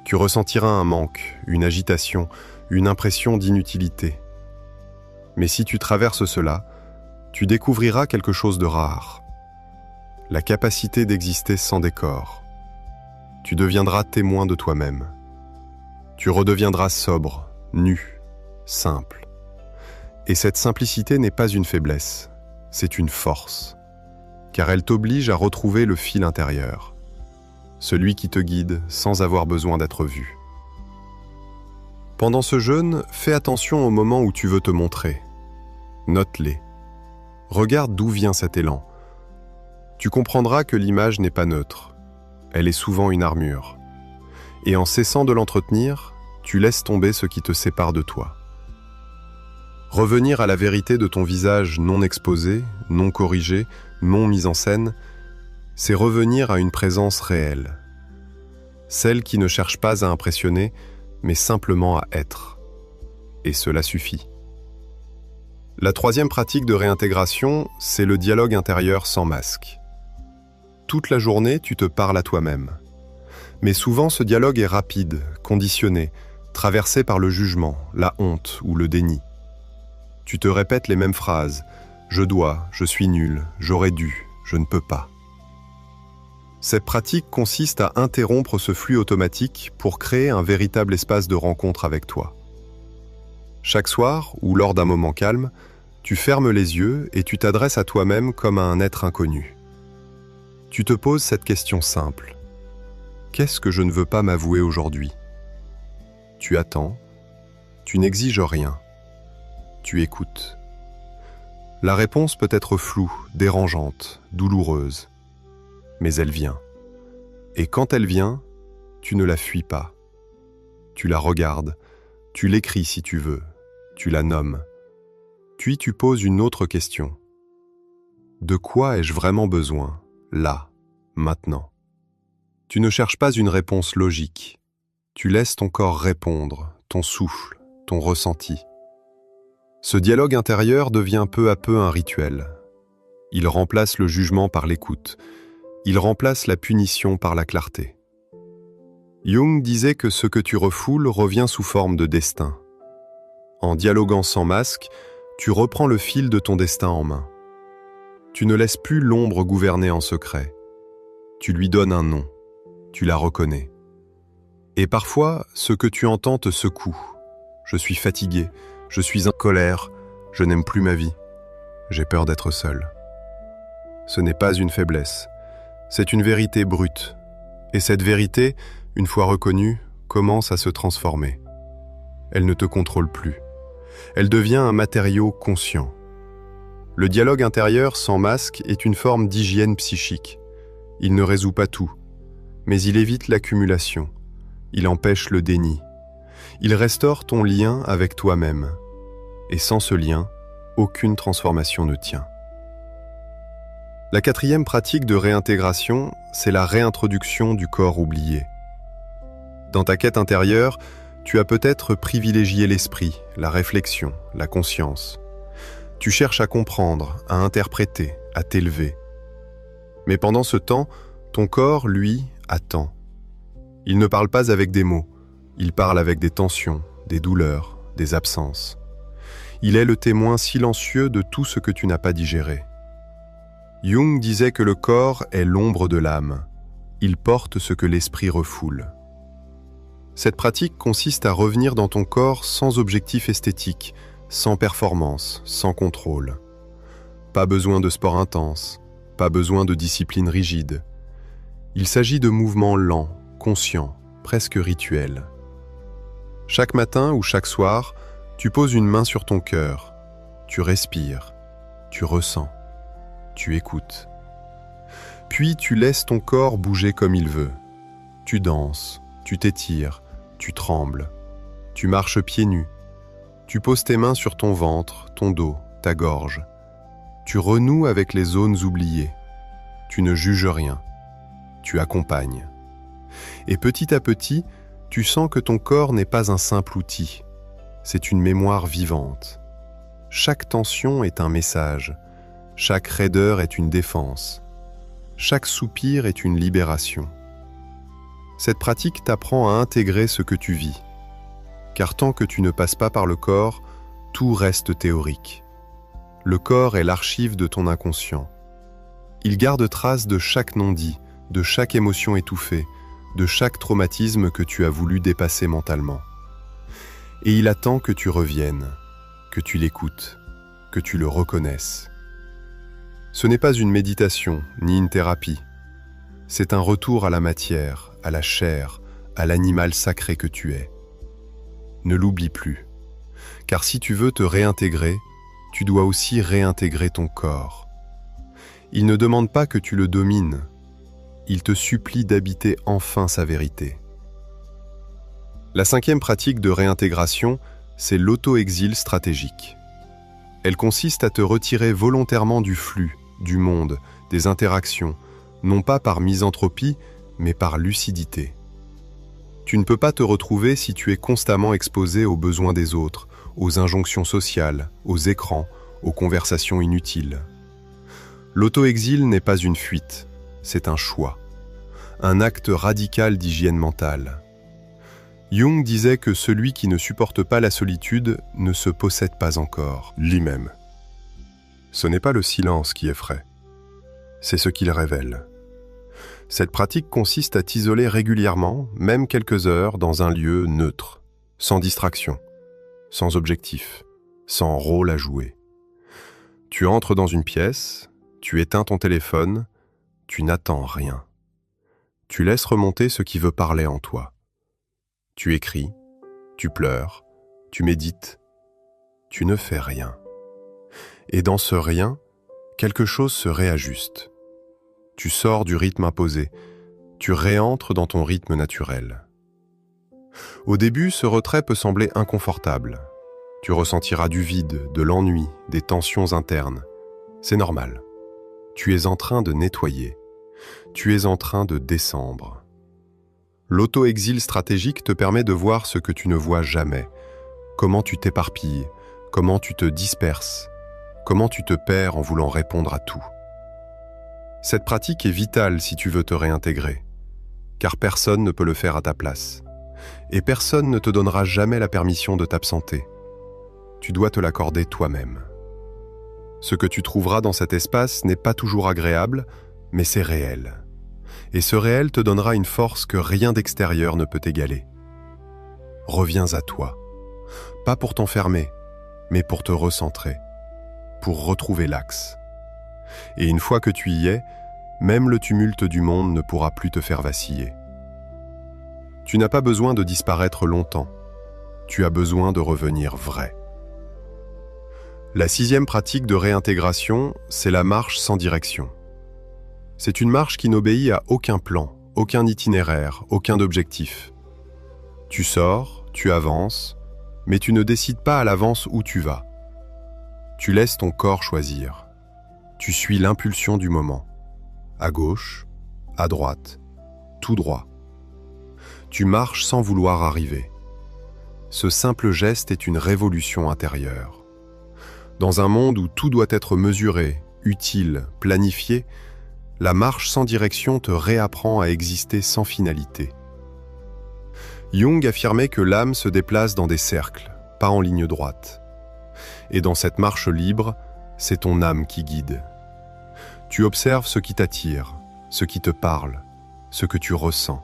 Tu ressentiras un manque, une agitation, une impression d'inutilité. Mais si tu traverses cela, tu découvriras quelque chose de rare. La capacité d'exister sans décor. Tu deviendras témoin de toi-même. Tu redeviendras sobre, nu, simple. Et cette simplicité n'est pas une faiblesse, c'est une force. Car elle t'oblige à retrouver le fil intérieur. Celui qui te guide sans avoir besoin d'être vu. Pendant ce jeûne, fais attention au moment où tu veux te montrer. Note-les. Regarde d'où vient cet élan. Tu comprendras que l'image n'est pas neutre. Elle est souvent une armure. Et en cessant de l'entretenir, tu laisses tomber ce qui te sépare de toi. Revenir à la vérité de ton visage non exposé, non corrigé, non mis en scène, c'est revenir à une présence réelle. Celle qui ne cherche pas à impressionner, mais simplement à être. Et cela suffit. La troisième pratique de réintégration, c'est le dialogue intérieur sans masque. Toute la journée, tu te parles à toi-même. Mais souvent, ce dialogue est rapide, conditionné, traversé par le jugement, la honte ou le déni. Tu te répètes les mêmes phrases. Je dois, je suis nul, j'aurais dû, je ne peux pas. Cette pratique consiste à interrompre ce flux automatique pour créer un véritable espace de rencontre avec toi. Chaque soir, ou lors d'un moment calme, tu fermes les yeux et tu t'adresses à toi-même comme à un être inconnu. Tu te poses cette question simple. Qu'est-ce que je ne veux pas m'avouer aujourd'hui ? Tu attends, tu n'exiges rien, tu écoutes. La réponse peut être floue, dérangeante, douloureuse, mais elle vient. Et quand elle vient, tu ne la fuis pas. tu la regardes, tu l'écris si tu veux, tu la nommes. Puis tu poses une autre question. De quoi ai-je vraiment besoin, là, maintenant? Tu ne cherches pas une réponse logique. Tu laisses ton corps répondre, ton souffle, ton ressenti. Ce dialogue intérieur devient peu à peu un rituel. Il remplace le jugement par l'écoute. Il remplace la punition par la clarté. Jung disait que ce que tu refoules revient sous forme de destin. En dialoguant sans masque, tu reprends le fil de ton destin en main. Tu ne laisses plus l'ombre gouverner en secret. Tu lui donnes un nom. Tu la reconnais. Et parfois, ce que tu entends te secoue. Je suis fatigué, je suis en colère, je n'aime plus ma vie. J'ai peur d'être seul. Ce n'est pas une faiblesse, c'est une vérité brute. Et cette vérité, une fois reconnue, commence à se transformer. Elle ne te contrôle plus. Elle devient un matériau conscient. Le dialogue intérieur sans masque est une forme d'hygiène psychique. Il ne résout pas tout, mais il évite l'accumulation. Il empêche le déni. Il restaure ton lien avec toi-même. Et sans ce lien, aucune transformation ne tient. La quatrième pratique de réintégration, c'est la réintroduction du corps oublié. Dans ta quête intérieure, tu as peut-être privilégié l'esprit, la réflexion, la conscience. Tu cherches à comprendre, à interpréter, à t'élever. Mais pendant ce temps, ton corps, lui, attend. Il ne parle pas avec des mots, il parle avec des tensions, des douleurs, des absences. Il est le témoin silencieux de tout ce que tu n'as pas digéré. Jung disait que le corps est l'ombre de l'âme. Il porte ce que l'esprit refoule. Cette pratique consiste à revenir dans ton corps sans objectif esthétique, sans performance, sans contrôle. Pas besoin de sport intense, pas besoin de discipline rigide. Il s'agit de mouvements lents, conscients, presque rituels. Chaque matin ou chaque soir, tu poses une main sur ton cœur, tu respires, tu ressens, tu écoutes. Puis tu laisses ton corps bouger comme il veut. Tu danses, tu t'étires, tu trembles, tu marches pieds nus, tu poses tes mains sur ton ventre, ton dos, ta gorge. Tu renoues avec les zones oubliées. Tu ne juges rien, tu accompagnes. Et petit à petit, tu sens que ton corps n'est pas un simple outil, c'est une mémoire vivante. Chaque tension est un message, chaque raideur est une défense, chaque soupir est une libération. Cette pratique t'apprend à intégrer ce que tu vis, car tant que tu ne passes pas par le corps, tout reste théorique. Le corps est l'archive de ton inconscient. Il garde trace de chaque non-dit, de chaque émotion étouffée, de chaque traumatisme que tu as voulu dépasser mentalement. Et il attend que tu reviennes, que tu l'écoutes, que tu le reconnaisses. Ce n'est pas une méditation, ni une thérapie. C'est un retour à la matière, à la chair, à l'animal sacré que tu es. Ne l'oublie plus, car si tu veux te réintégrer, tu dois aussi réintégrer ton corps. Il ne demande pas que tu le domines, il te supplie d'habiter enfin sa vérité. La cinquième pratique de réintégration, c'est l'auto-exil stratégique. Elle consiste à te retirer volontairement du flux, du monde, des interactions, non pas par misanthropie, mais par lucidité. Tu ne peux pas te retrouver si tu es constamment exposé aux besoins des autres, aux injonctions sociales, aux écrans, aux conversations inutiles. L'auto-exil n'est pas une fuite, c'est un choix, un acte radical d'hygiène mentale. Jung disait que celui qui ne supporte pas la solitude ne se possède pas encore lui-même. Ce n'est pas le silence qui effraie, c'est ce qu'il révèle. Cette pratique consiste à t'isoler régulièrement, même quelques heures, dans un lieu neutre, sans distraction, sans objectif, sans rôle à jouer. Tu entres dans une pièce, tu éteins ton téléphone, tu n'attends rien. Tu laisses remonter ce qui veut parler en toi. Tu écris, tu pleures, tu médites, tu ne fais rien. Et dans ce rien, quelque chose se réajuste. Tu sors du rythme imposé, tu réentres dans ton rythme naturel. Au début, ce retrait peut sembler inconfortable. Tu ressentiras du vide, de l'ennui, des tensions internes. C'est normal. Tu es en train de nettoyer. Tu es en train de descendre. L'auto-exil stratégique te permet de voir ce que tu ne vois jamais. Comment tu t'éparpilles, comment tu te disperses, comment tu te perds en voulant répondre à tout. Cette pratique est vitale si tu veux te réintégrer, car personne ne peut le faire à ta place. Et personne ne te donnera jamais la permission de t'absenter. Tu dois te l'accorder toi-même. Ce que tu trouveras dans cet espace n'est pas toujours agréable, mais c'est réel. Et ce réel te donnera une force que rien d'extérieur ne peut égaler. Reviens à toi. Pas pour t'enfermer, mais pour te recentrer, pour retrouver l'axe. Et une fois que tu y es, même le tumulte du monde ne pourra plus te faire vaciller. Tu n'as pas besoin de disparaître longtemps. Tu as besoin de revenir vrai. La 6e pratique de réintégration, c'est la marche sans direction. C'est une marche qui n'obéit à aucun plan, aucun itinéraire, aucun objectif. Tu sors, tu avances, mais tu ne décides pas à l'avance où tu vas. Tu laisses ton corps choisir. Tu suis l'impulsion du moment. À gauche, à droite, tout droit. Tu marches sans vouloir arriver. Ce simple geste est une révolution intérieure. Dans un monde où tout doit être mesuré, utile, planifié, la marche sans direction te réapprend à exister sans finalité. Jung affirmait que l'âme se déplace dans des cercles, pas en ligne droite. Et dans cette marche libre, c'est ton âme qui guide. Tu observes ce qui t'attire, ce qui te parle, ce que tu ressens.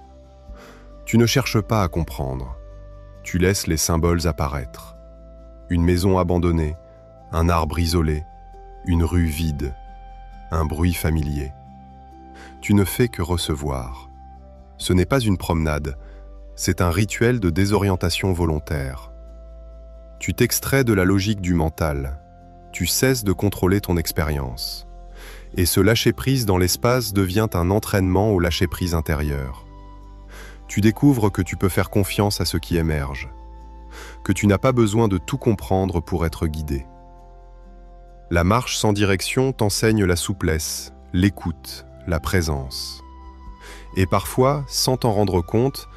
Tu ne cherches pas à comprendre. Tu laisses les symboles apparaître. Une maison abandonnée, un arbre isolé, une rue vide, un bruit familier. Tu ne fais que recevoir. Ce n'est pas une promenade, c'est un rituel de désorientation volontaire. Tu t'extrais de la logique du mental. Tu cesses de contrôler ton expérience. Et ce lâcher-prise dans l'espace devient un entraînement au lâcher-prise intérieur. Tu découvres que tu peux faire confiance à ce qui émerge, que tu n'as pas besoin de tout comprendre pour être guidé. La marche sans direction t'enseigne la souplesse, l'écoute, la présence. Et parfois, sans t'en rendre compte,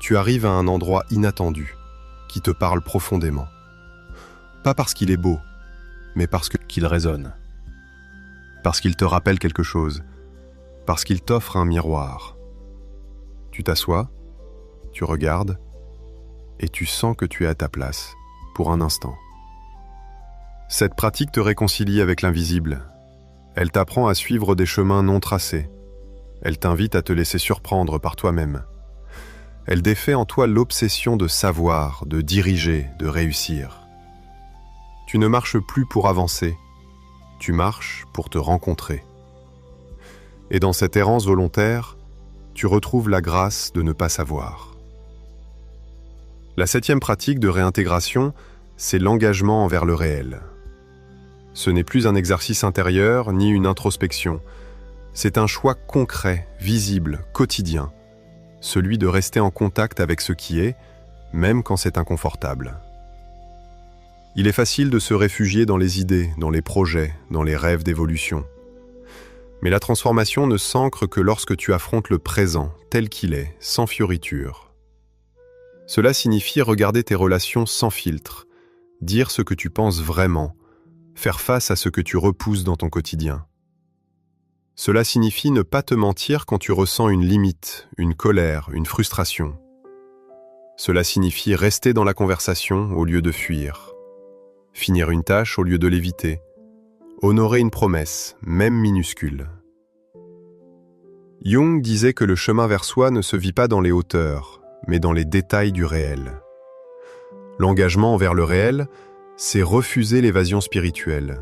tu arrives à un endroit inattendu, qui te parle profondément. Pas parce qu'il est beau, mais parce qu'il résonne. Parce qu'il te rappelle quelque chose, parce qu'il t'offre un miroir. Tu t'assois, tu regardes, et tu sens que tu es à ta place, pour un instant. Cette pratique te réconcilie avec l'invisible. Elle t'apprend à suivre des chemins non tracés. Elle t'invite à te laisser surprendre par toi-même. Elle défait en toi l'obsession de savoir, de diriger, de réussir. Tu ne marches plus pour avancer, tu marches pour te rencontrer. Et dans cette errance volontaire, tu retrouves la grâce de ne pas savoir. La 7e pratique de réintégration, c'est l'engagement envers le réel. Ce n'est plus un exercice intérieur ni une introspection. C'est un choix concret, visible, quotidien. Celui de rester en contact avec ce qui est, même quand c'est inconfortable. Il est facile de se réfugier dans les idées, dans les projets, dans les rêves d'évolution. Mais la transformation ne s'ancre que lorsque tu affrontes le présent, tel qu'il est, sans fioriture. Cela signifie regarder tes relations sans filtre, dire ce que tu penses vraiment, faire face à ce que tu repousses dans ton quotidien. Cela signifie ne pas te mentir quand tu ressens une limite, une colère, une frustration. Cela signifie rester dans la conversation au lieu de fuir, finir une tâche au lieu de l'éviter, honorer une promesse, même minuscule. Jung disait que le chemin vers soi ne se vit pas dans les hauteurs, mais dans les détails du réel. L'engagement envers le réel, c'est refuser l'évasion spirituelle.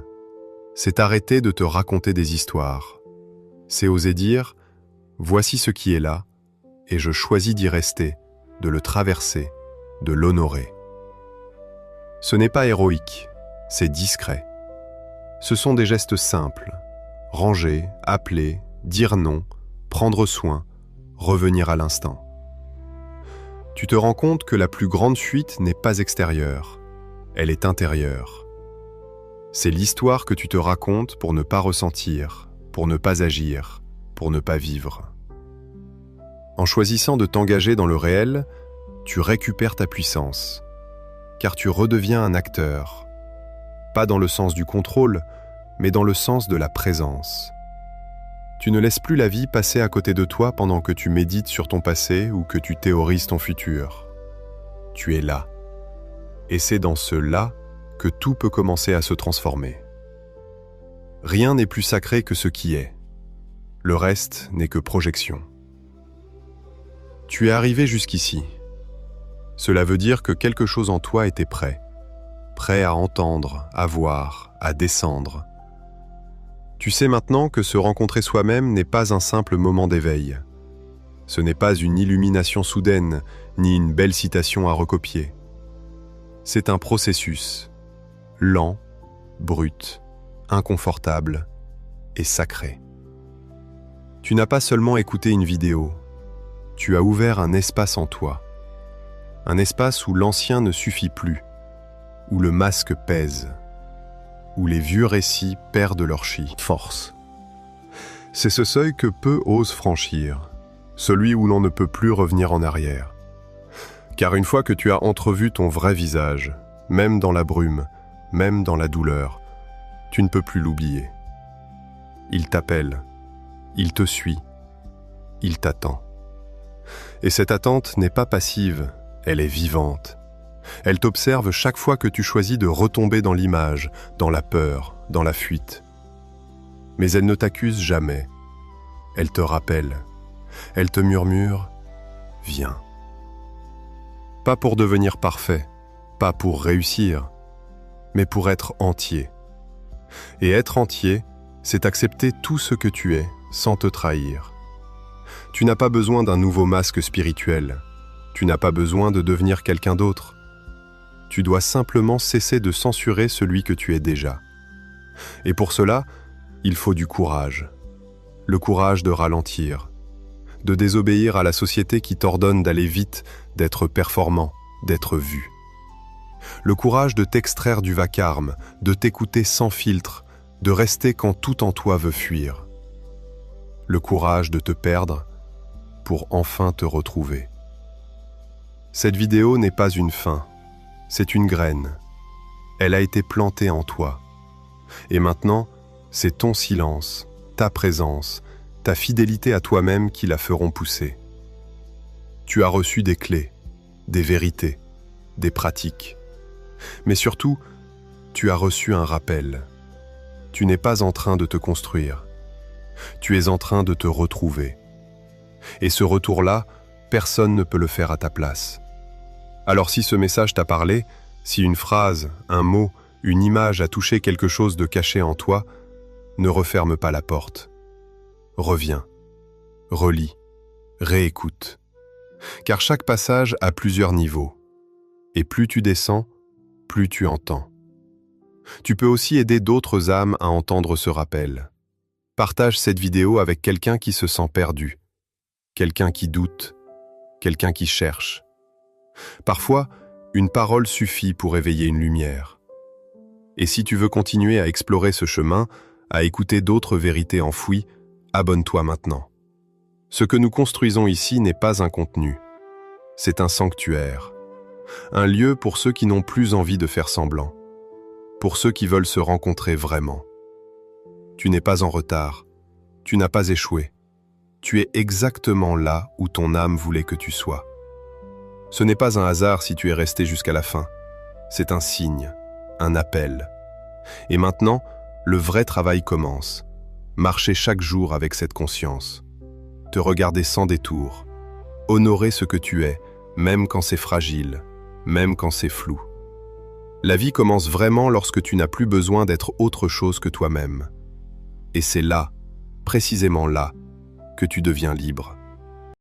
C'est arrêter de te raconter des histoires. C'est oser dire « Voici ce qui est là, et je choisis d'y rester, de le traverser, de l'honorer. » Ce n'est pas héroïque, c'est discret. Ce sont des gestes simples. Ranger, appeler, dire non, prendre soin, revenir à l'instant. Tu te rends compte que la plus grande fuite n'est pas extérieure, elle est intérieure. C'est l'histoire que tu te racontes pour ne pas ressentir, pour ne pas agir, pour ne pas vivre. En choisissant de t'engager dans le réel, tu récupères ta puissance, car tu redeviens un acteur, pas dans le sens du contrôle, mais dans le sens de la présence. Tu ne laisses plus la vie passer à côté de toi pendant que tu médites sur ton passé ou que tu théorises ton futur. Tu es là. Et c'est dans ce là que tout peut commencer à se transformer. Rien n'est plus sacré que ce qui est. Le reste n'est que projection. Tu es arrivé jusqu'ici. Cela veut dire que quelque chose en toi était prêt à entendre, à voir, à descendre. Tu sais maintenant que se rencontrer soi-même n'est pas un simple moment d'éveil. Ce n'est pas une illumination soudaine, ni une belle citation à recopier. C'est un processus, lent, brut, inconfortable et sacré. Tu n'as pas seulement écouté une vidéo, tu as ouvert un espace en toi. Un espace où l'ancien ne suffit plus, où le masque pèse, où les vieux récits perdent leur force. C'est ce seuil que peu osent franchir, celui où l'on ne peut plus revenir en arrière. Car une fois que tu as entrevu ton vrai visage, même dans la brume, même dans la douleur, tu ne peux plus l'oublier. Il t'appelle, il te suit, il t'attend. Et cette attente n'est pas passive, elle est vivante. Elle t'observe chaque fois que tu choisis de retomber dans l'image, dans la peur, dans la fuite. Mais elle ne t'accuse jamais. Elle te rappelle. Elle te murmure « Viens ». Pas pour devenir parfait, pas pour réussir, mais pour être entier. Et être entier, c'est accepter tout ce que tu es, sans te trahir. Tu n'as pas besoin d'un nouveau masque spirituel. Tu n'as pas besoin de devenir quelqu'un d'autre. Tu dois simplement cesser de censurer celui que tu es déjà. Et pour cela, il faut du courage. Le courage de ralentir, de désobéir à la société qui t'ordonne d'aller vite, d'être performant, d'être vu. Le courage de t'extraire du vacarme, de t'écouter sans filtre, de rester quand tout en toi veut fuir. Le courage de te perdre pour enfin te retrouver. Cette vidéo n'est pas une fin, c'est une graine. Elle a été plantée en toi. Et maintenant, c'est ton silence, ta présence, ta fidélité à toi-même qui la feront pousser. Tu as reçu des clés, des vérités, des pratiques. Mais surtout, tu as reçu un rappel. Tu n'es pas en train de te construire. Tu es en train de te retrouver. Et ce retour-là, personne ne peut le faire à ta place. Alors si ce message t'a parlé, si une phrase, un mot, une image a touché quelque chose de caché en toi, ne referme pas la porte. Reviens, relis, réécoute. Car chaque passage a plusieurs niveaux. Et plus tu descends, plus tu entends. Tu peux aussi aider d'autres âmes à entendre ce rappel. Partage cette vidéo avec quelqu'un qui se sent perdu, quelqu'un qui doute, quelqu'un qui cherche. Parfois, une parole suffit pour éveiller une lumière. Et si tu veux continuer à explorer ce chemin, à écouter d'autres vérités enfouies, abonne-toi maintenant. Ce que nous construisons ici n'est pas un contenu. C'est un sanctuaire. Un lieu pour ceux qui n'ont plus envie de faire semblant. Pour ceux qui veulent se rencontrer vraiment. Tu n'es pas en retard. Tu n'as pas échoué. Tu es exactement là où ton âme voulait que tu sois. Ce n'est pas un hasard si tu es resté jusqu'à la fin. C'est un signe, un appel. Et maintenant, le vrai travail commence. Marcher chaque jour avec cette conscience. Te regarder sans détour. Honorer ce que tu es, même quand c'est fragile, même quand c'est flou. La vie commence vraiment lorsque tu n'as plus besoin d'être autre chose que toi-même. Et c'est là, précisément là, que tu deviens libre.